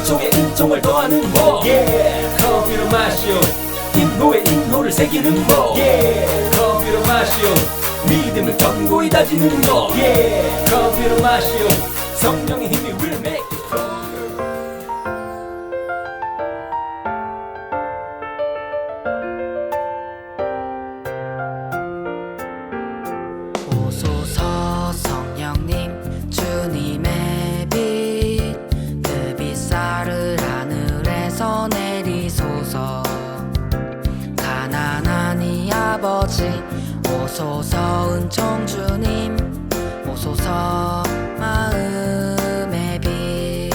인종에 인종을 더하는 뭐 커피를 마시오 인호에 인호를 새기는 뭐 커피를 마시오 믿음을 견고히 다지는 뭐 커피를 마시오 성령의 힘이 will make you stronger. 오소서 성령님 주님의 빛 그 빛살을 하늘에서 내리소서 가난한 이 아버지 오소서 은총 주님 오소서 마음의 빛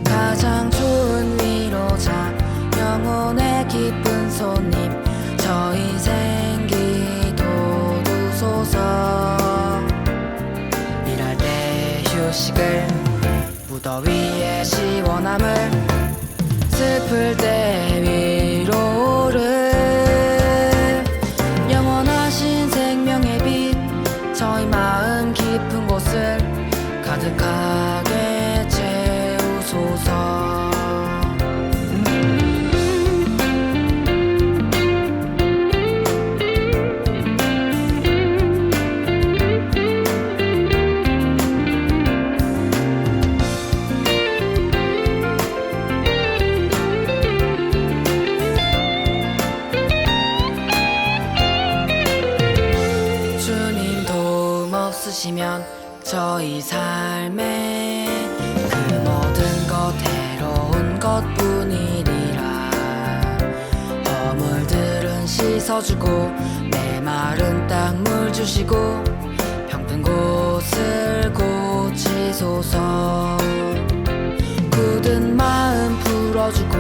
가장 좋은 위로자 영혼의 기쁜 손님 저희 생기 도우소서 일할 때 휴식을 무더위의 시원함을 슬플 때 위로를 영원하신 생명의 빛 저희 마음 깊은 곳을 가득하게 채우소서 주님 도움 없으시면 저희 삶에 그 모든 것 해로운 것뿐이리라 허물들은 씻어주고 메마른 땅 물 주시고 병든 곳을 고치소서 굳은 마음 풀어주고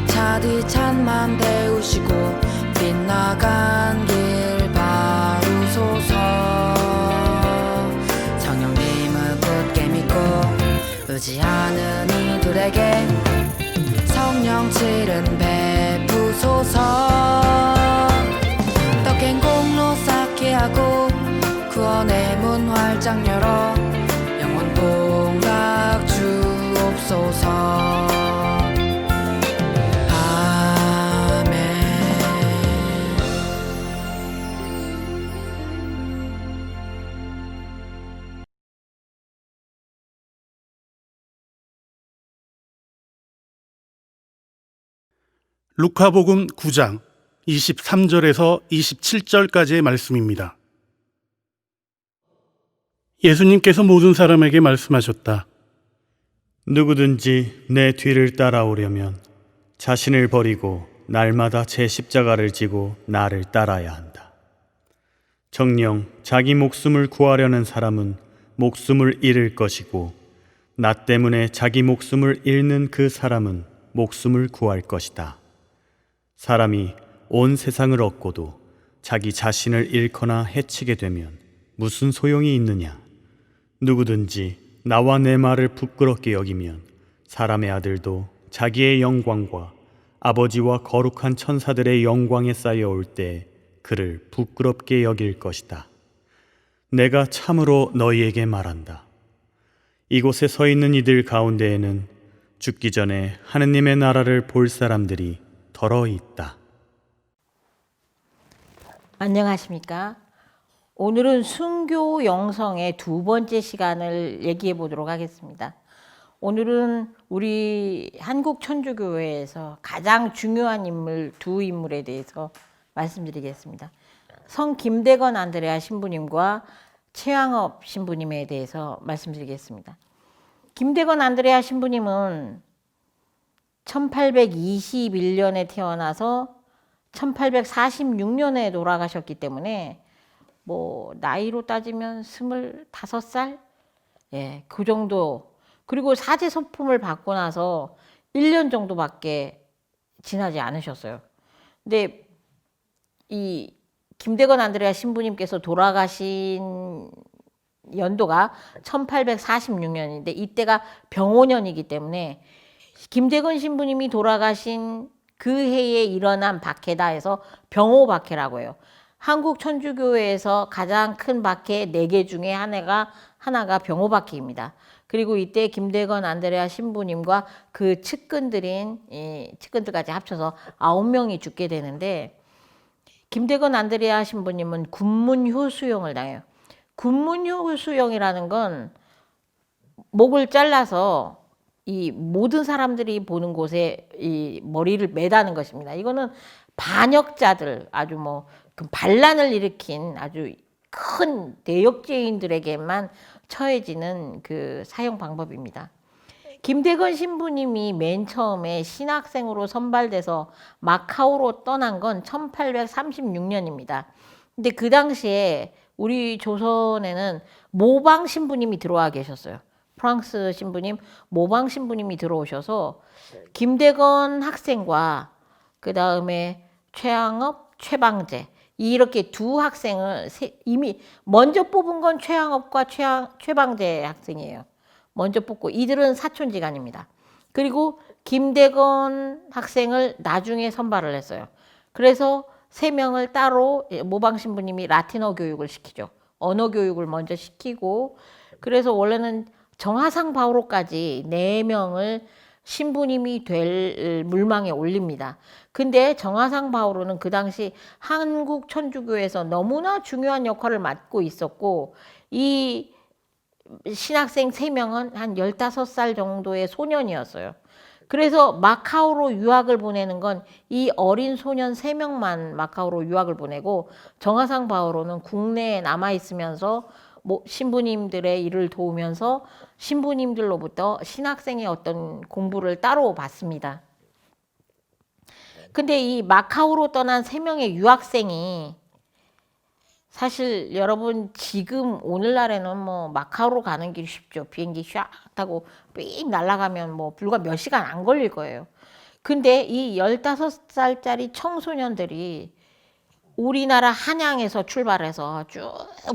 차디찬 맘 데우시고 빗나간 길 바루소서 성령님을 굳게 믿고 의지하는 이들에게 성령칠은 베푸소서 떡행 공로 쌓게 하고 구원의 문 활짝 열어 영원 복락 주옵소서 루카복음 9장 23절에서 27절까지의 말씀입니다. 예수님께서 모든 사람에게 말씀하셨다. 누구든지 내 뒤를 따라오려면 자신을 버리고 날마다 제 십자가를 지고 나를 따라야 한다. 정녕 자기 목숨을 구하려는 사람은 목숨을 잃을 것이고 나 때문에 자기 목숨을 잃는 그 사람은 목숨을 구할 것이다. 사람이 온 세상을 얻고도 자기 자신을 잃거나 해치게 되면 무슨 소용이 있느냐? 누구든지 나와 내 말을 부끄럽게 여기면 사람의 아들도 자기의 영광과 아버지와 거룩한 천사들의 영광에 쌓여올 때 그를 부끄럽게 여길 것이다. 내가 참으로 너희에게 말한다. 이곳에 서 있는 이들 가운데에는 죽기 전에 하느님의 나라를 볼 사람들이 더러 있다. 안녕하십니까? 오늘은 순교 영성의 두 번째 시간을 얘기해 보도록 하겠습니다. 오늘은 우리 한국천주교회에서 가장 중요한 인물 두 인물에 대해서 말씀드리겠습니다. 성 김대건 안드레아 신부님과 최양업 신부님에 대해서 말씀드리겠습니다. 김대건 안드레아 신부님은 1821년에 태어나서 1846년에 돌아가셨기 때문에 뭐 나이로 따지면 25살? 예, 그 정도. 그리고 사제 선품을 받고 나서 1년 정도밖에 지나지 않으셨어요. 근데 이 김대건 안드레아 신부님께서 돌아가신 연도가 1846년인데 이때가 병오년이기 때문에 김대건 신부님이 돌아가신 그 해에 일어난 박해다 해서 병오박해라고 해요. 한국 천주교회에서 가장 큰 박해 4개 중에 하나가 병오박해입니다. 그리고 이때 김대건 안드레아 신부님과 그 측근들까지 합쳐서 9명이 죽게 되는데, 김대건 안드레아 신부님은 군문효수형을 당해요. 군문효수형이라는 건 목을 잘라서 이 모든 사람들이 보는 곳에 이 머리를 매다는 것입니다. 이거는 반역자들, 아주 뭐 그 반란을 일으킨 아주 큰 대역죄인들에게만 처해지는 그 사형 방법입니다. 김대건 신부님이 맨 처음에 신학생으로 선발돼서 마카오로 떠난 건 1836년입니다. 근데 그 당시에 우리 조선에는 모방 신부님이 들어와 계셨어요. 프랑스 신부님, 모방 신부님이 들어오셔서 김대건 학생과 그 다음에 최양업, 최방재 이렇게 두 학생을 이미 먼저 뽑은 건 최양업과 최방재 학생이에요. 먼저 뽑고 이들은 사촌지간입니다. 그리고 김대건 학생을 나중에 선발을 했어요. 그래서 3명을 따로 모방 신부님이 라틴어 교육을 시키죠. 언어 교육을 먼저 시키고, 그래서 원래는 정하상 바오로까지 4명을 신부님이 될 물망에 올립니다. 근데 정하상 바오로는 그 당시 한국 천주교에서 너무나 중요한 역할을 맡고 있었고, 이 신학생 3명은 한 15살 정도의 소년이었어요. 그래서 마카오로 유학을 보내는 건 이 어린 소년 3명만 마카오로 유학을 보내고, 정하상 바오로는 국내에 남아있으면서 신부님들의 일을 도우면서 신부님들로부터 신학생의 어떤 공부를 따로 받습니다. 근데 이 마카오로 떠난 3명의 유학생이 사실 여러분 지금 오늘날에는 뭐 마카오로 가는 길이 쉽죠. 비행기 샥 타고 삥 날아가면 뭐 불과 몇 시간 안 걸릴 거예요. 근데 이 15살짜리 청소년들이 우리나라 한양에서 출발해서 쭉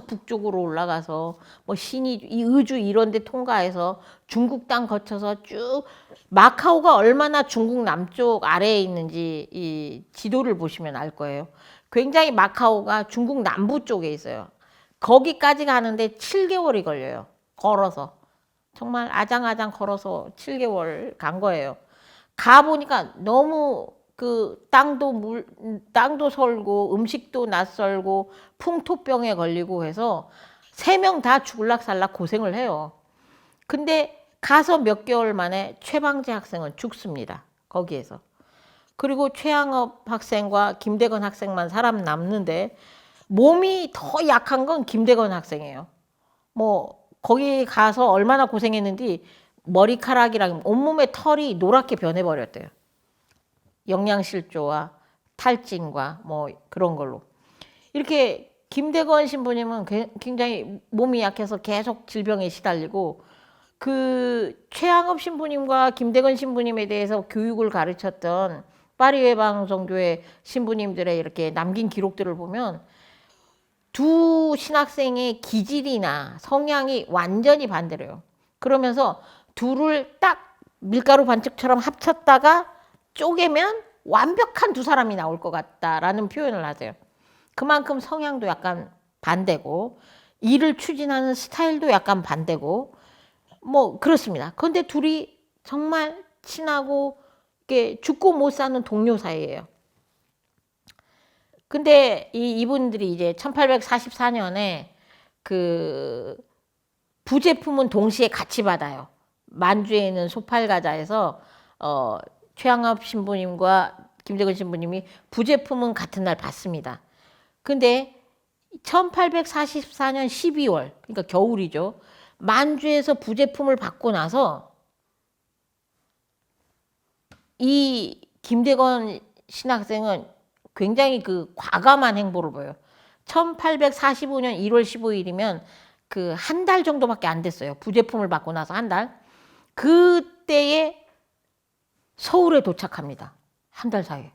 북쪽으로 올라가서 뭐 이 의주 이런 데 통과해서 중국 땅 거쳐서 쭉, 마카오가 얼마나 중국 남쪽 아래에 있는지 이 지도를 보시면 알 거예요. 굉장히 마카오가 중국 남부 쪽에 있어요. 거기까지 가는데 7개월이 걸려요. 걸어서. 정말 아장아장 걸어서 7개월 간 거예요. 가보니까 너무 그 땅도 설고 음식도 낯설고 풍토병에 걸리고 해서 3명 다 죽을락살락 고생을 해요. 근데 가서 몇 개월 만에 최방재 학생은 죽습니다. 거기에서. 그리고 최양업 학생과 김대건 학생만 살아남는데, 몸이 더 약한 건 김대건 학생이에요. 뭐 거기 가서 얼마나 고생했는지 머리카락이랑 온몸의 털이 노랗게 변해버렸대요. 영양실조와 탈진과 뭐 그런 걸로. 이렇게 김대건 신부님은 굉장히 몸이 약해서 계속 질병에 시달리고, 그 최양업 신부님과 김대건 신부님에 대해서 교육을 가르쳤던 파리 외방성교회 신부님들의 이렇게 남긴 기록들을 보면 두 신학생의 기질이나 성향이 완전히 반대래요. 그러면서 둘을 딱 밀가루 반죽처럼 합쳤다가 쪼개면 완벽한 두 사람이 나올 것 같다라는 표현을 하세요. 그만큼 성향도 약간 반대고, 일을 추진하는 스타일도 약간 반대고, 뭐 그렇습니다. 그런데 둘이 정말 친하고 죽고 못 사는 동료 사이예요. 근데 이분들이 이제 1844년에 그 부제품은 동시에 같이 받아요. 만주에 있는 소팔가자에서 최양업 신부님과 김대건 신부님이 부제품은 같은 날 받습니다. 근데 1844년 12월, 그러니까 겨울이죠. 만주에서 부제품을 받고 나서 이 김대건 신학생은 굉장히 그 과감한 행보를 보여요. 1845년 1월 15일이면 그 한 달 정도밖에 안 됐어요. 부제품을 받고 나서 한 달. 그때에 서울에 도착합니다. 한 달 사이에.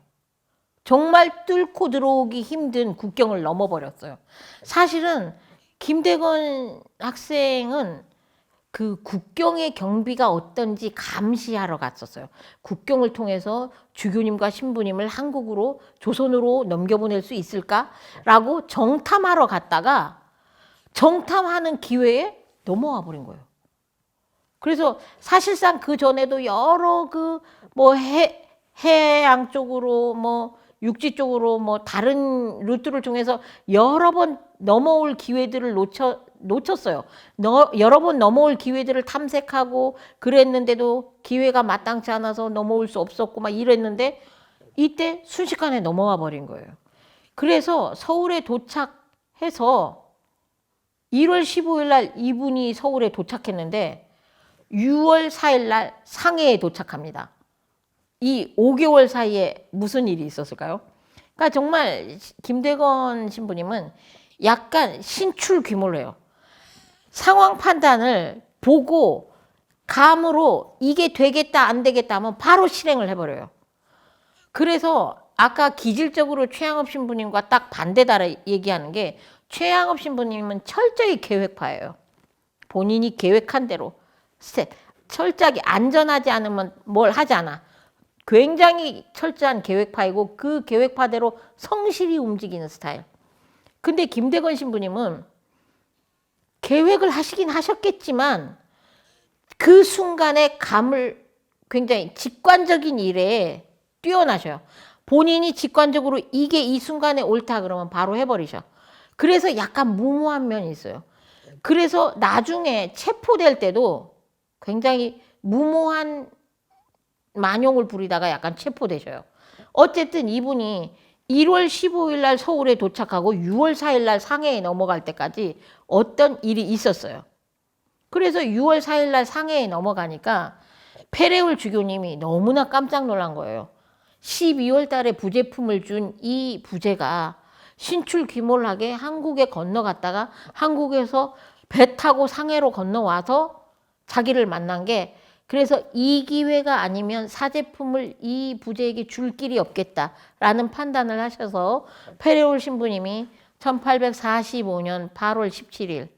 정말 뚫고 들어오기 힘든 국경을 넘어버렸어요. 사실은 김대건 학생은 그 국경의 경비가 어떤지 감시하러 갔었어요. 국경을 통해서 주교님과 신부님을 한국으로, 조선으로 넘겨보낼 수 있을까라고 정탐하러 갔다가 정탐하는 기회에 넘어와 버린 거예요. 그래서 사실상 그 전에도 여러 그 뭐 해양 쪽으로 뭐 육지 쪽으로 뭐 다른 루트를 통해서 여러 번 넘어올 기회들을 놓쳤어요. 여러 번 넘어올 기회들을 탐색하고 그랬는데도 기회가 마땅치 않아서 넘어올 수 없었고 막 이랬는데 이때 순식간에 넘어와 버린 거예요. 그래서 서울에 도착해서 1월 15일 날 이분이 서울에 도착했는데 6월 4일 날 상해에 도착합니다. 이 5개월 사이에 무슨 일이 있었을까요? 그러니까 정말 김대건 신부님은 약간 신출귀몰해요. 상황 판단을 보고 감으로 이게 되겠다 안 되겠다 하면 바로 실행을 해버려요. 그래서 아까 기질적으로 최양업 신부님과 딱 반대다 얘기하는 게 최양업 신부님은 철저히 계획파예요. 본인이 계획한 대로 철저하게 안전하지 않으면 뭘 하지 않아. 굉장히 철저한 계획파이고 그 계획파대로 성실히 움직이는 스타일. 근데 김대건 신부님은 계획을 하시긴 하셨겠지만 그 순간의 감을 굉장히 직관적인 일에 뛰어나셔요. 본인이 직관적으로 이게 이 순간에 옳다 그러면 바로 해버리셔. 그래서 약간 무모한 면이 있어요. 그래서 나중에 체포될 때도 굉장히 무모한 만용을 부리다가 약간 체포되셔요. 어쨌든 이분이 1월 15일 날 서울에 도착하고 6월 4일 날 상해에 넘어갈 때까지 어떤 일이 있었어요. 그래서 6월 4일 날 상해에 넘어가니까 페레올 주교님이 너무나 깜짝 놀란 거예요. 12월 달에 부제품을 준 이 부제가 신출귀몰하게 한국에 건너갔다가 한국에서 배 타고 상해로 건너와서 자기를 만난 게 그래서 이 기회가 아니면 사제품을 이 부제에게 줄 길이 없겠다라는 판단을 하셔서 페레올 신부님이 1845년 8월 17일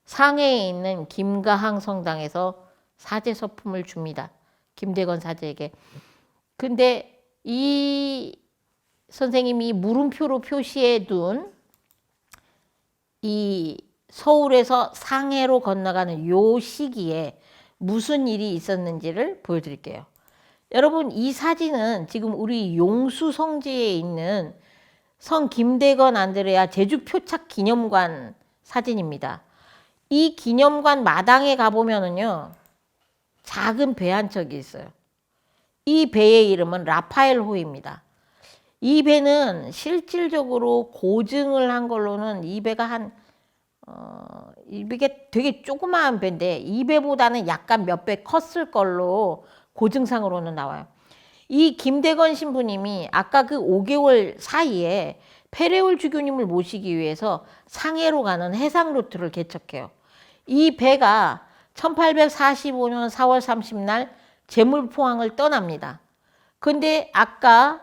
상해에 있는 김가항 성당에서 사제 서품을 줍니다. 김대건 사제에게. 근데 이 선생님이 물음표로 표시해 둔 이 서울에서 상해로 건너가는 요 시기에 무슨 일이 있었는지를 보여드릴게요. 여러분 이 사진은 지금 우리 용수 성지에 있는 성 김대건 안드레아 제주 표착 기념관 사진입니다. 이 기념관 마당에 가보면은요 작은 배 한 척이 있어요. 이 배의 이름은 라파엘호입니다. 이 배는 실질적으로 고증을 한 걸로는 이 배가 이게 되게 조그마한 배인데 이 배보다는 약간 몇 배 컸을 걸로 고증상으로는 나와요. 이 김대건 신부님이 아까 그 5개월 사이에 페레올 주교님을 모시기 위해서 상해로 가는 해상 루트를 개척해요. 이 배가 1845년 4월 30날 제물포항을 떠납니다. 근데 아까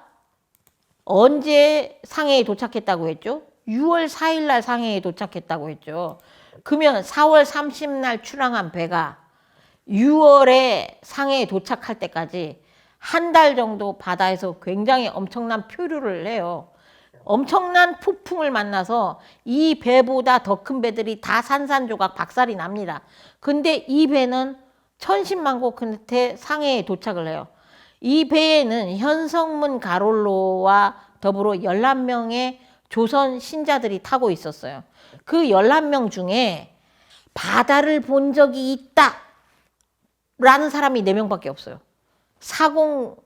언제 상해에 도착했다고 했죠? 6월 4일 날 상해에 도착했다고 했죠. 그러면 4월 30날 출항한 배가 6월에 상해에 도착할 때까지 한 달 정도 바다에서 굉장히 엄청난 표류를 해요. 엄청난 폭풍을 만나서 이 배보다 더 큰 배들이 다 산산조각 박살이 납니다. 근데 이 배는 천신만고 끝에 상해에 도착을 해요. 이 배에는 현성문 가롤로와 더불어 11명의 조선 신자들이 타고 있었어요. 그 11명 중에 바다를 본 적이 있다 라는 사람이 4명밖에 없어요. 사공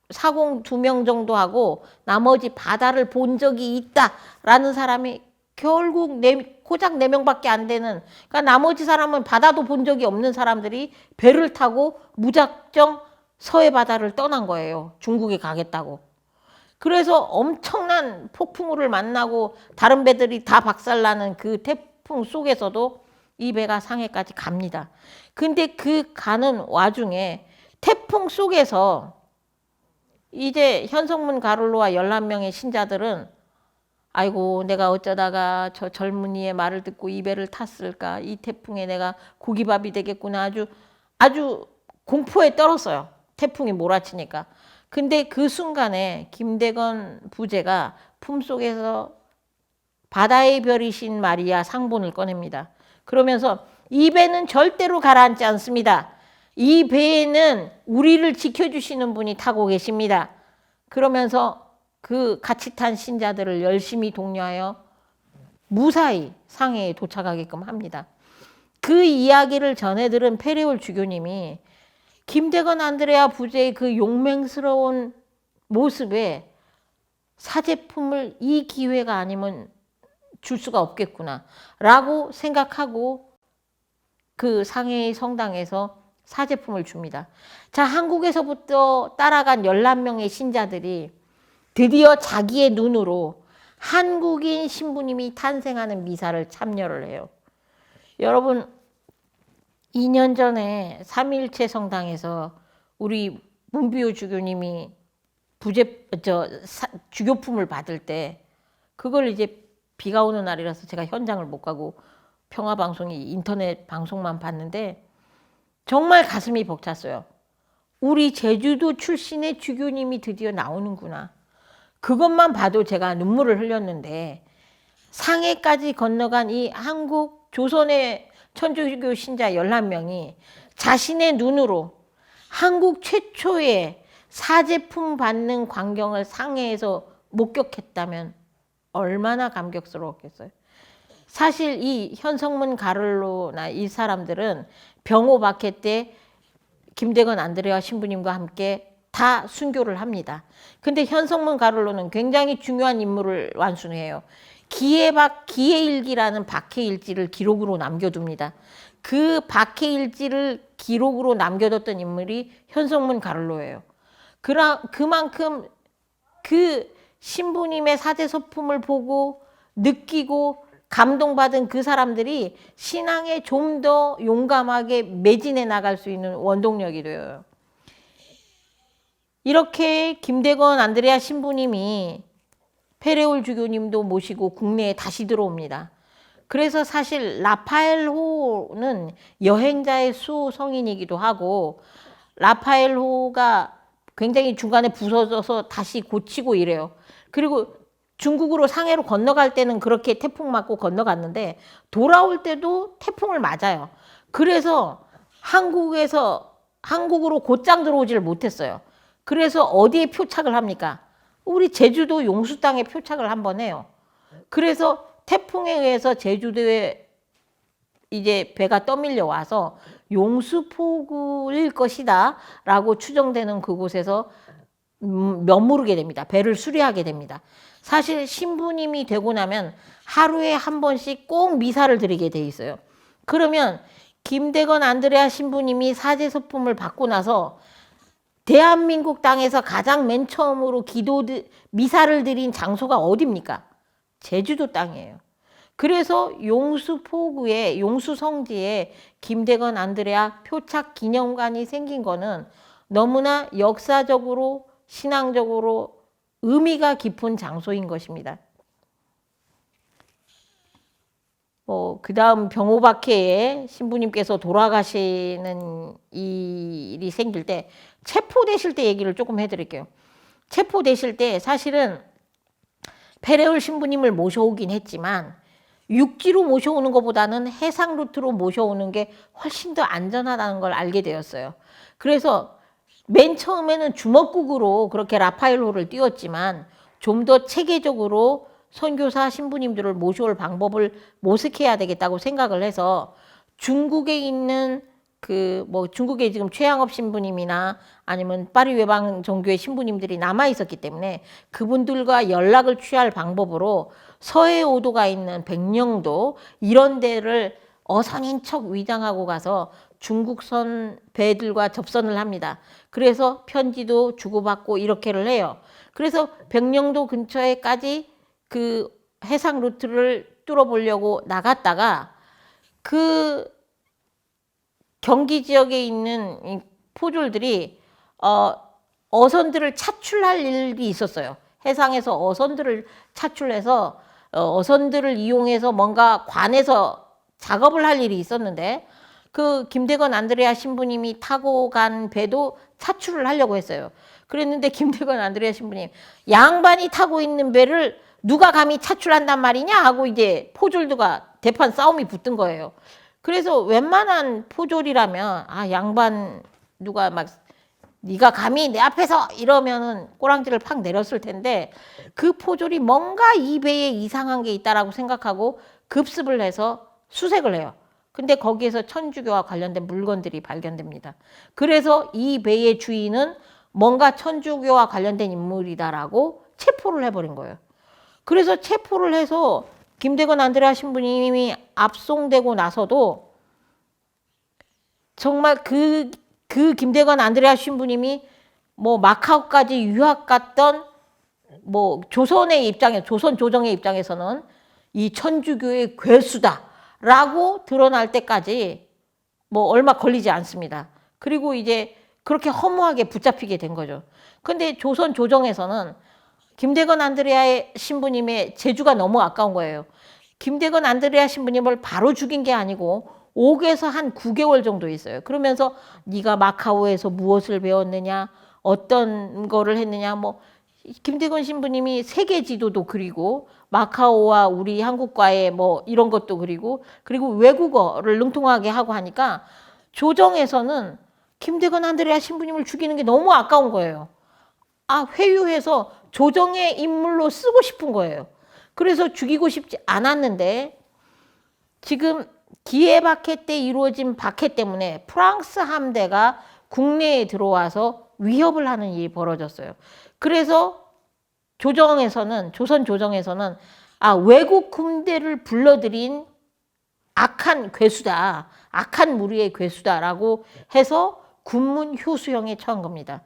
2명 정도 하고 나머지 바다를 본 적이 있다라는 사람이 결국 고작 4명밖에 안 되는, 그러니까 나머지 사람은 바다도 본 적이 없는 사람들이 배를 타고 무작정 서해 바다를 떠난 거예요. 중국에 가겠다고. 그래서 엄청난 폭풍우를 만나고 다른 배들이 다 박살나는 그 태풍 속에서도 이 배가 상해까지 갑니다. 근데 그 가는 와중에 태풍 속에서 이제 현성문 가롤로와 11명의 신자들은 아이고 내가 어쩌다가 저 젊은이의 말을 듣고 이 배를 탔을까, 이 태풍에 내가 고기밥이 되겠구나, 아주 공포에 떨었어요. 태풍이 몰아치니까. 근데 그 순간에 김대건 부제가 품속에서 바다의 별이신 마리아 상본을 꺼냅니다. 그러면서 이 배는 절대로 가라앉지 않습니다. 이 배에는 우리를 지켜주시는 분이 타고 계십니다. 그러면서 그 같이 탄 신자들을 열심히 독려하여 무사히 상해에 도착하게끔 합니다. 그 이야기를 전해 들은 페레올 주교님이 김대건 안드레아 부제의 그 용맹스러운 모습에 사제품을 이 기회가 아니면 줄 수가 없겠구나 라고 생각하고 그 상해의 성당에서 사제품을 줍니다. 자, 한국에서부터 따라간 11명의 신자들이 드디어 자기의 눈으로 한국인 신부님이 탄생하는 미사를 참여를 해요. 여러분, 2년 전에 삼위일체 성당에서 우리 문비호 주교님이 주교품을 받을 때 그걸 이제 비가 오는 날이라서 제가 현장을 못 가고 평화방송이 인터넷 방송만 봤는데 정말 가슴이 벅찼어요. 우리 제주도 출신의 주교님이 드디어 나오는구나. 그것만 봐도 제가 눈물을 흘렸는데 상해까지 건너간 이 한국 조선의 천주교 신자 11명이 자신의 눈으로 한국 최초의 사제품 받는 광경을 상해에서 목격했다면 얼마나 감격스러웠겠어요. 사실 이 현성문 가를로나 이 사람들은 병호 박해 때 김대건 안드레아 신부님과 함께 다 순교를 합니다. 근데 현성문 가를로는 굉장히 중요한 임무를 완수해요. 기해일기라는 박해일지를 기록으로 남겨둡니다. 그 박해일지를 기록으로 남겨뒀던 인물이 현성문 가를로예요. 그만큼 그 신부님의 사제소품을 보고 느끼고 감동받은 그 사람들이 신앙에 좀 더 용감하게 매진해 나갈 수 있는 원동력이 돼요. 이렇게 김대건 안드레아 신부님이 페레올 주교님도 모시고 국내에 다시 들어옵니다. 그래서 사실 라파엘호는 여행자의 수 성인이기도 하고 라파엘호가 굉장히 중간에 부서져서 다시 고치고 이래요. 그리고 중국으로 상해로 건너갈 때는 그렇게 태풍 맞고 건너갔는데 돌아올 때도 태풍을 맞아요. 그래서 한국으로 곧장 들어오지를 못했어요. 그래서 어디에 표착을 합니까? 우리 제주도 용수 땅에 표착을 한번 해요. 그래서 태풍에 의해서 제주도에 이제 배가 떠밀려 와서 용수포구일 것이다 라고 추정되는 그곳에서 머무르게 됩니다. 배를 수리하게 됩니다. 사실 신부님이 되고 나면 하루에 한 번씩 꼭 미사를 드리게 돼 있어요. 그러면 김대건 안드레아 신부님이 사제소품을 받고 나서 대한민국 땅에서 가장 맨 처음으로 미사를 드린 장소가 어디입니까? 제주도 땅이에요. 그래서 용수포구에 용수성지에 김대건 안드레아 표착 기념관이 생긴 거는 너무나 역사적으로 신앙적으로 의미가 깊은 장소인 것입니다. 그 다음 병호박해에 신부님께서 돌아가시는 일이 생길 때 체포되실 때 얘기를 조금 해드릴게요. 체포되실 때 사실은 페레올 신부님을 모셔오긴 했지만 육지로 모셔오는 것보다는 해상 루트로 모셔오는 게 훨씬 더 안전하다는 걸 알게 되었어요. 그래서 맨 처음에는 주먹국으로 그렇게 라파엘호를 띄웠지만 좀 더 체계적으로 선교사 신부님들을 모셔올 방법을 모색해야 되겠다고 생각을 해서 중국에 있는 중국에 지금 최양업 신부님이나 아니면 파리 외방 정교회 신부님들이 남아 있었기 때문에 그분들과 연락을 취할 방법으로 서해 오도가 있는 백령도 이런 데를 어선인 척 위장하고 가서 중국선 배들과 접선을 합니다. 그래서 편지도 주고받고 이렇게를 해요. 그래서 백령도 근처에까지 그 해상 루트를 뚫어보려고 나갔다가 그 경기 지역에 있는 포졸들이 어선들을 차출할 일이 있었어요. 해상에서 어선들을 차출해서 어선들을 이용해서 뭔가 관에서 작업을 할 일이 있었는데 그 김대건 안드레아 신부님이 타고 간 배도 차출을 하려고 했어요. 그랬는데 김대건 안드레아 신부님 양반이 타고 있는 배를 누가 감히 차출한단 말이냐 하고 이제 포졸들과 대판 싸움이 붙은 거예요. 그래서 웬만한 포졸이라면 양반 누가 막 네가 감히 내 앞에서 이러면은 꼬랑지를 팍 내렸을 텐데 그 포졸이 뭔가 이 배에 이상한 게 있다라고 생각하고 급습을 해서 수색을 해요. 근데 거기에서 천주교와 관련된 물건들이 발견됩니다. 그래서 이 배의 주인은 뭔가 천주교와 관련된 인물이다라고 체포를 해버린 거예요. 그래서 체포를 해서 김대건 안드레아 신부님이 압송되고 나서도 정말 그 김대건 안드레아 신부님이 뭐 마카오까지 유학 갔던 뭐 조선의 입장에 조선 조정의 입장에서는 이 천주교의 괴수다라고 드러날 때까지 뭐 얼마 걸리지 않습니다. 그리고 이제 그렇게 허무하게 붙잡히게 된 거죠. 근데 조선 조정에서는 김대건 안드레아 신부님의 재주가 너무 아까운 거예요. 김대건 안드레아 신부님을 바로 죽인 게 아니고 옥에서 한 9개월 정도 있어요. 그러면서 네가 마카오에서 무엇을 배웠느냐, 어떤 거를 했느냐, 뭐 김대건 신부님이 세계 지도도 그리고 마카오와 우리 한국과의 뭐 이런 것도 그리고 외국어를 능통하게 하고 하니까 조정에서는 김대건 안드레아 신부님을 죽이는 게 너무 아까운 거예요. 회유해서 조정의 인물로 쓰고 싶은 거예요. 그래서 죽이고 싶지 않았는데 지금 기에바케 때 이루어진 박해 때문에 프랑스 함대가 국내에 들어와서 위협을 하는 일이 벌어졌어요. 그래서 조선 조정에서는 외국 군대를 불러들인 악한 괴수다, 악한 무리의 괴수다라고 해서 군문 효수형에 처한 겁니다.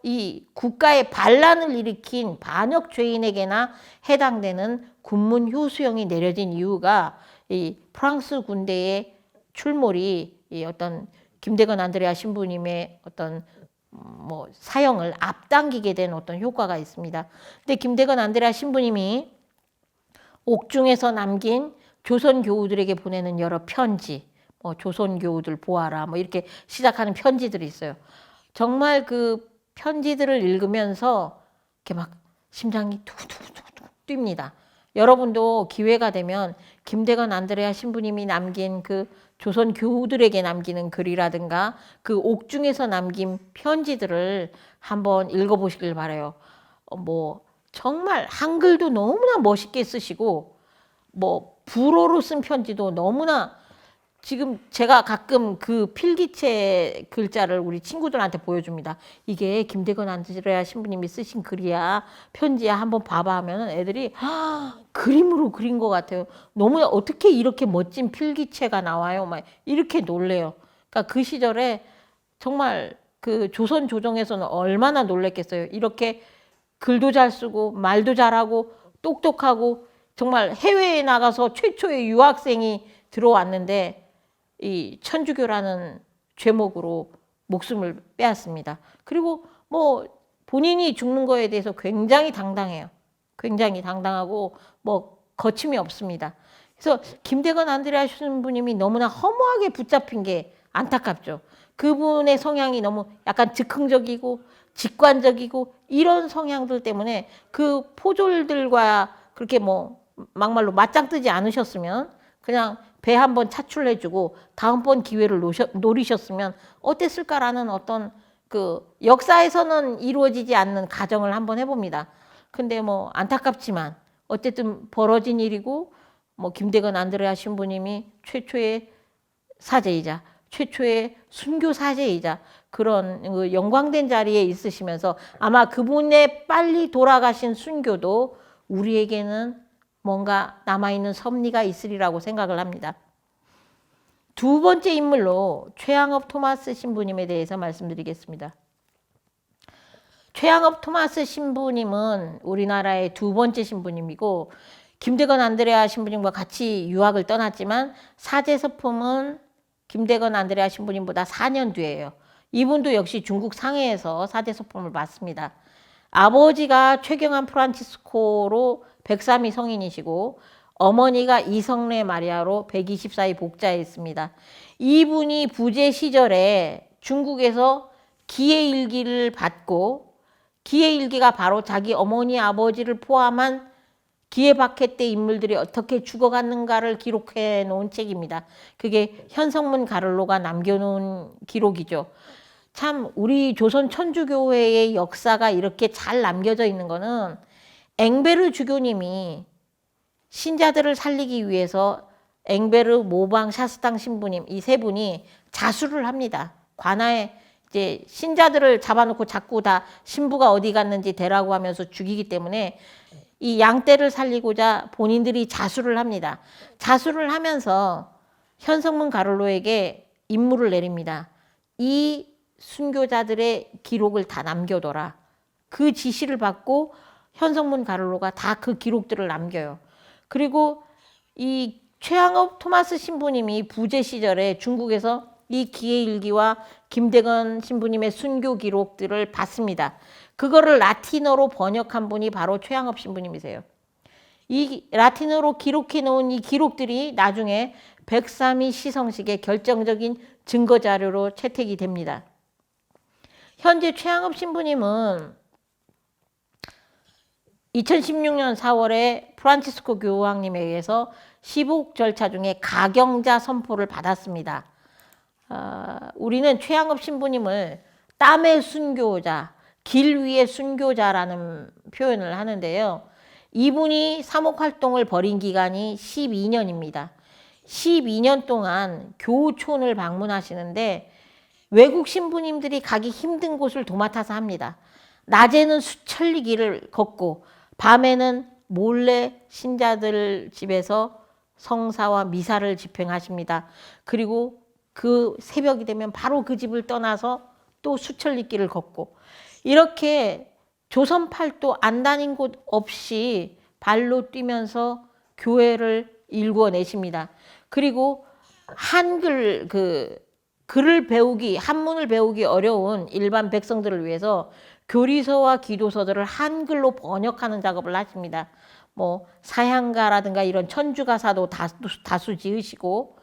이 국가의 반란을 일으킨 반역 죄인에게나 해당되는 군문 효수형이 내려진 이유가 이 프랑스 군대의 출몰이 이 어떤 김대건 안드레아 신부님의 어떤 뭐 사형을 앞당기게 된 어떤 효과가 있습니다. 근데 김대건 안드레아 신부님이 옥중에서 남긴 조선 교우들에게 보내는 여러 편지, 조선 교우들 보아라, 뭐 이렇게 시작하는 편지들이 있어요. 정말 그 편지들을 읽으면서 이렇게 막 심장이 툭툭툭툭 뜁니다. 여러분도 기회가 되면 김대건 안드레아 신부님이 남긴 그 조선 교우들에게 남기는 글이라든가 그 옥중에서 남긴 편지들을 한번 읽어보시길 바라요. 뭐 정말 한글도 너무나 멋있게 쓰시고 뭐 불어로 쓴 편지도 너무나 지금 제가 가끔 그 필기체 글자를 우리 친구들한테 보여줍니다. 이게 김대건 안드레아 신부님이 쓰신 글이야, 편지야, 한번 봐봐 하면 애들이 그림으로 그린 것 같아요. 너무 어떻게 이렇게 멋진 필기체가 나와요? 막 이렇게 놀래요. 그러니까 그 시절에 정말 그 조선 조정에서는 얼마나 놀랬겠어요. 이렇게 글도 잘 쓰고 말도 잘하고 똑똑하고 정말 해외에 나가서 최초의 유학생이 들어왔는데 이 천주교라는 죄목으로 목숨을 빼앗습니다. 그리고 뭐 본인이 죽는 거에 대해서 굉장히 당당해요. 굉장히 당당하고 뭐 거침이 없습니다. 그래서 김대건 안드레아 신부님이 너무나 허무하게 붙잡힌 게 안타깝죠. 그분의 성향이 너무 약간 즉흥적이고 직관적이고 이런 성향들 때문에 그 포졸들과 그렇게 뭐 막말로 맞짱 뜨지 않으셨으면 그냥 배 한번 차출해주고 다음번 기회를 노리셨으면 어땠을까라는 어떤 그 역사에서는 이루어지지 않는 가정을 한번 해봅니다. 근데 뭐 안타깝지만 어쨌든 벌어진 일이고 뭐 김대건 안드레아 신부님이 최초의 사제이자 최초의 순교 사제이자 그런 그 영광된 자리에 있으시면서 아마 그분의 빨리 돌아가신 순교도 우리에게는 뭔가 남아있는 섭리가 있으리라고 생각을 합니다. 두 번째 인물로 최양업 토마스 신부님에 대해서 말씀드리겠습니다. 최양업 토마스 신부님은 우리나라의 두 번째 신부님이고 김대건 안드레아 신부님과 같이 유학을 떠났지만 사제서품은 김대건 안드레아 신부님보다 4년 뒤에요. 이분도 역시 중국 상해에서 사제서품을 받습니다. 아버지가 최경환 프란치스코로 103위 성인이시고 어머니가 이성래 마리아로 124위 복자였습니다. 이분이 부재 시절에 중국에서 기해일기를 받고 기해일기가 바로 자기 어머니 아버지를 포함한 기해박해 때 인물들이 어떻게 죽어갔는가를 기록해 놓은 책입니다. 그게 현성문 가를로가 남겨놓은 기록이죠. 참 우리 조선 천주교회의 역사가 이렇게 잘 남겨져 있는 거는 엥베르 주교님이 신자들을 살리기 위해서 엥베르, 모방, 샤스탕 신부님 이 세 분이 자수를 합니다. 관아에 이제 신자들을 잡아놓고 자꾸 다 신부가 어디 갔는지 대라고 하면서 죽이기 때문에 이 양떼를 살리고자 본인들이 자수를 합니다. 자수를 하면서 현성문 가를로에게 임무를 내립니다. 이 순교자들의 기록을 다 남겨둬라. 그 지시를 받고 현성문 가를로가 다 그 기록들을 남겨요. 그리고 이 최양업 토마스 신부님이 부재 시절에 중국에서 이 기해일기와 김대건 신부님의 순교 기록들을 받습니다. 그거를 라틴어로 번역한 분이 바로 최양업 신부님이세요. 이 라틴어로 기록해 놓은 이 기록들이 나중에 백삼이 시성식의 결정적인 증거 자료로 채택이 됩니다. 현재 최양업 신부님은 2016년 4월에 프란치스코 교황님에 의해서 시복 절차 중에 가경자 선포를 받았습니다. 우리는 최양업 신부님을 땀의 순교자, 길 위의 순교자라는 표현을 하는데요. 이분이 사목활동을 벌인 기간이 12년입니다. 12년 동안 교촌을 방문하시는데 외국 신부님들이 가기 힘든 곳을 도맡아서 합니다. 낮에는 수천리 길을 걷고 밤에는 몰래 신자들 집에서 성사와 미사를 집행하십니다. 그리고 그 새벽이 되면 바로 그 집을 떠나서 또 수천리 길을 걷고 이렇게 조선팔도 안 다닌 곳 없이 발로 뛰면서 교회를 일궈내십니다. 그리고 한글 글을 배우기, 한문을 배우기 어려운 일반 백성들을 위해서 교리서와 기도서들을 한글로 번역하는 작업을 하십니다. 뭐 사향가라든가 이런 천주가사도 다수 지으시고,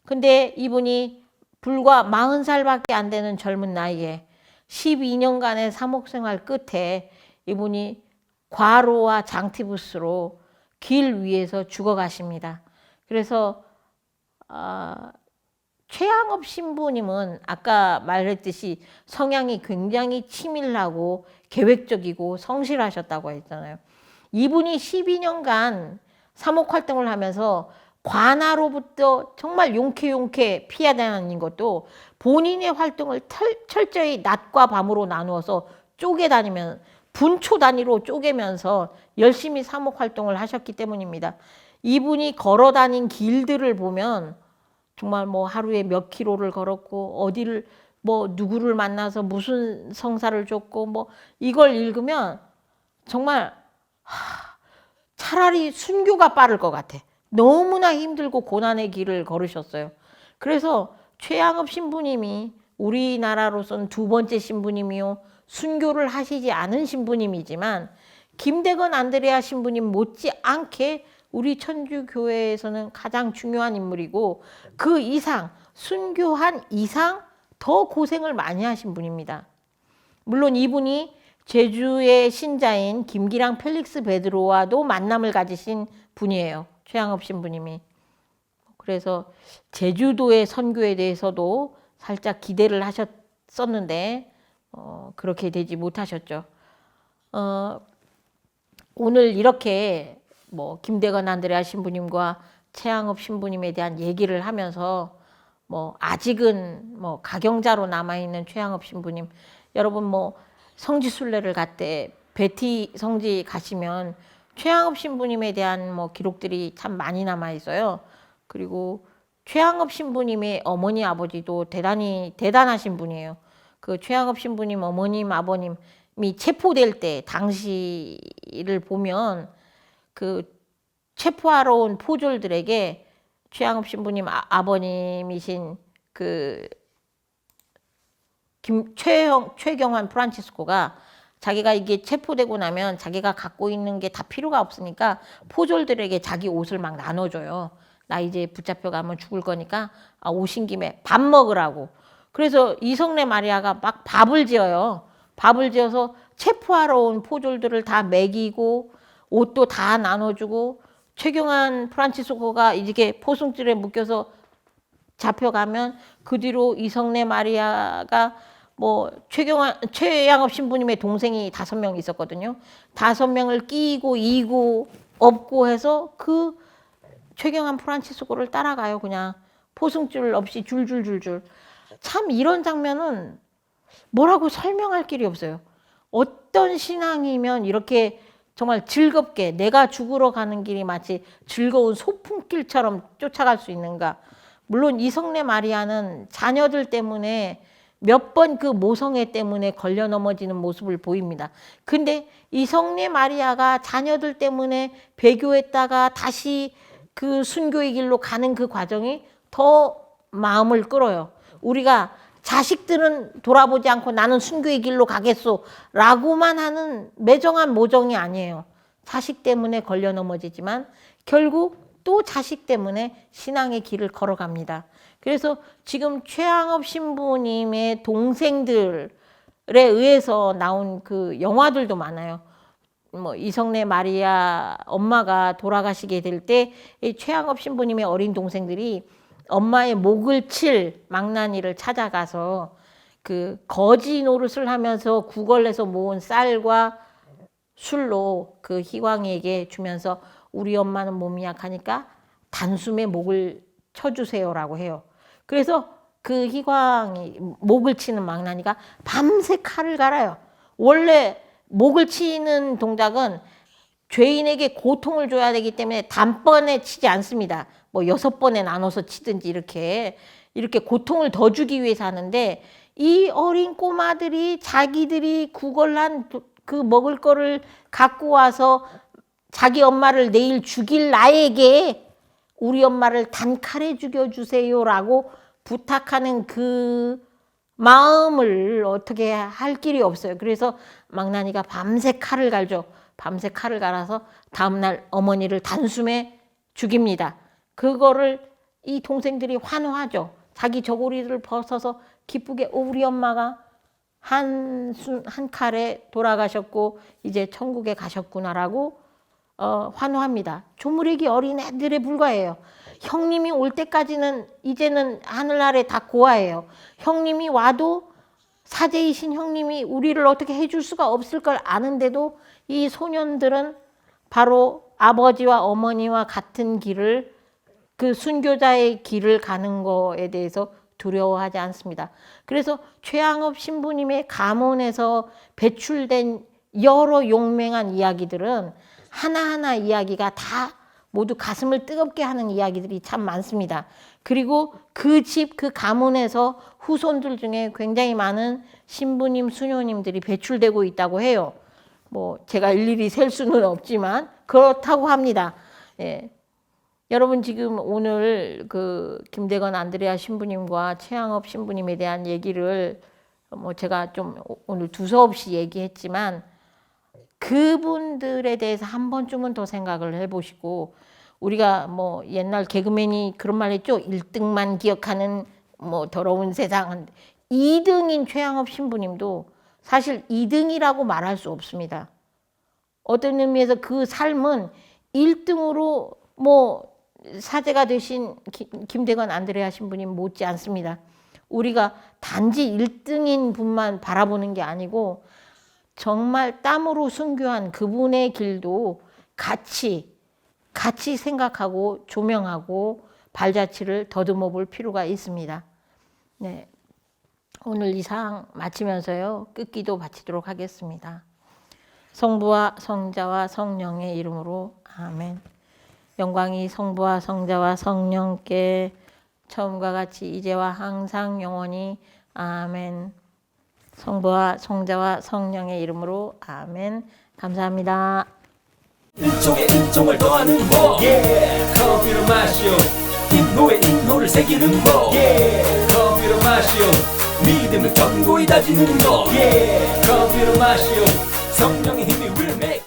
근데 이분이 불과 40살밖에 안 되는 젊은 나이에 12년간의 사목생활 끝에 이분이 과로와 장티부스로 길 위에서 죽어가십니다. 그래서 최양업 신부님은 아까 말했듯이 성향이 굉장히 치밀하고 계획적이고 성실하셨다고 했잖아요. 이분이 12년간 사목활동을 하면서 관아로부터 정말 용케 피해 다닌 것도 본인의 활동을 철저히 낮과 밤으로 나누어서 쪼개 다니면 분초 단위로 쪼개면서 열심히 사목활동을 하셨기 때문입니다. 이분이 걸어 다닌 길들을 보면 정말 뭐 하루에 몇 킬로를 걸었고 어디를 뭐 누구를 만나서 무슨 성사를 줬고 뭐 이걸 읽으면 정말 차라리 순교가 빠를 것 같아. 너무나 힘들고 고난의 길을 걸으셨어요. 그래서 최양업 신부님이 우리나라로선 두 번째 신부님이요. 순교를 하시지 않은 신부님이지만 김대건 안드레아 신부님 못지않게 우리 천주교회에서는 가장 중요한 인물이고 그 이상 순교한 이상 더 고생을 많이 하신 분입니다. 물론 이분이 제주의 신자인 김기랑 펠릭스 베드로와도 만남을 가지신 분이에요. 최양업 신부님이. 그래서 제주도의 선교에 대해서도 살짝 기대를 하셨었는데 그렇게 되지 못하셨죠. 오늘 이렇게 뭐 김대건 안드레아 신부님과 최양업 신부님에 대한 얘기를 하면서 뭐 아직은 뭐 가경자로 남아있는 최양업 신부님, 여러분 뭐 성지순례를 갔대 베티 성지 가시면 최양업 신부님에 대한 뭐 기록들이 참 많이 남아 있어요. 그리고 최양업 신부님의 어머니 아버지도 대단히 대단하신 분이에요. 그 최양업 신부님 어머님 아버님이 체포될 때 당시를 보면 그 체포하러 온 포졸들에게 최양업 신부님 아버님이신 그 최경환 프란치스코가 자기가 이게 체포되고 나면 자기가 갖고 있는 게 다 필요가 없으니까 포졸들에게 자기 옷을 막 나눠줘요. 나 이제 붙잡혀 가면 죽을 거니까 오신 김에 밥 먹으라고. 그래서 이성래 마리아가 막 밥을 지어요. 밥을 지어서 체포하러 온 포졸들을 다 먹이고 옷도 다 나눠주고 최경환 프란치스코가 이렇게 포승줄에 묶여서 잡혀가면 그 뒤로 이성래 마리아가 뭐 최양업 신부님의 동생이 5명 있었거든요. 5명을 끼고 이고 업고 해서 그 최경환 프란치스코를 따라가요. 그냥 포승줄 없이 줄줄줄줄. 참 이런 장면은 뭐라고 설명할 길이 없어요. 어떤 신앙이면 이렇게 정말 즐겁게 내가 죽으러 가는 길이 마치 즐거운 소풍길처럼 쫓아갈 수 있는가. 물론 이성래 마리아는 자녀들 때문에 몇 번 그 모성애 때문에 걸려 넘어지는 모습을 보입니다. 근데 이성래 마리아가 자녀들 때문에 배교했다가 다시 그 순교의 길로 가는 그 과정이 더 마음을 끌어요. 우리가 자식들은 돌아보지 않고 나는 순교의 길로 가겠소 라고만 하는 매정한 모정이 아니에요. 자식 때문에 걸려 넘어지지만 결국 또 자식 때문에 신앙의 길을 걸어갑니다. 그래서 지금 최양업 신부님의 동생들에 의해서 나온 그 영화들도 많아요. 뭐 이성래 마리아 엄마가 돌아가시게 될 때 최양업 신부님의 어린 동생들이 엄마의 목을 칠 망나니를 찾아가서 그 거지 노릇을 하면서 구걸해서 모은 쌀과 술로 그 희광이에게 주면서 우리 엄마는 몸이 약하니까 단숨에 목을 쳐주세요라고 해요. 그래서 그 희광이 목을 치는 망나니가 밤새 칼을 갈아요. 원래 목을 치는 동작은 죄인에게 고통을 줘야 되기 때문에 단번에 치지 않습니다. 뭐 6번에 나눠서 치든지 이렇게 고통을 더 주기 위해서 하는데 이 어린 꼬마들이 자기들이 구걸한 그 먹을 거를 갖고 와서 자기 엄마를 내일 죽일 나에게 우리 엄마를 단칼에 죽여주세요라고 부탁하는 그 마음을 어떻게 할 길이 없어요. 그래서 망나니가 밤새 칼을 갈죠. 밤새 칼을 갈아서 다음날 어머니를 단숨에 죽입니다. 그거를 이 동생들이 환호하죠. 자기 저고리를 벗어서 기쁘게 우리 엄마가 한 칼에 돌아가셨고 이제 천국에 가셨구나라고 환호합니다. 조무래기 어린 애들에 불과해요. 형님이 올 때까지는 이제는 하늘나라에 다 고아예요. 형님이 와도 사제이신 형님이 우리를 어떻게 해줄 수가 없을 걸 아는데도 이 소년들은 바로 아버지와 어머니와 같은 길을 그 순교자의 길을 가는 거에 대해서 두려워하지 않습니다. 그래서 최양업 신부님의 가문에서 배출된 여러 용맹한 이야기들은 하나하나 이야기가 다 모두 가슴을 뜨겁게 하는 이야기들이 참 많습니다. 그리고 그 집, 그 가문에서 후손들 중에 굉장히 많은 신부님, 수녀님들이 배출되고 있다고 해요. 뭐 제가 일일이 셀 수는 없지만 그렇다고 합니다. 예. 여러분 지금 오늘 그 김대건 안드레아 신부님과 최양업 신부님에 대한 얘기를 뭐 제가 좀 오늘 두서없이 얘기했지만 그분들에 대해서 한 번쯤은 더 생각을 해보시고 우리가 뭐 옛날 개그맨이 그런 말 했죠. 1등만 기억하는 뭐 더러운 세상. 2등인 최양업 신부님도 사실 2등이라고 말할 수 없습니다. 어떤 의미에서 그 삶은 1등으로 뭐 사제가 되신 김대건 안드레아 신부님 못지 않습니다. 우리가 단지 1등인 분만 바라보는 게 아니고 정말 땀으로 순교한 그분의 길도 같이 생각하고 조명하고 발자취를 더듬어 볼 필요가 있습니다. 네, 오늘 이상 마치면서요. 끝기도 바치도록 하겠습니다. 성부와 성자와 성령의 이름으로 아멘. 영광이 성부와 성자와 성령께 처음과 같이 이제와 항상 영원히 아멘. 성부와 성자와 성령의 이름으로 아멘. 감사합니다. 은총에 은총을 더하는 법 커피로 마시오 인노에 인노를 새기는 법 커피로 마시오 믿음을 견고히 다지는 법 커피로 마시오 성령의 힘이 will make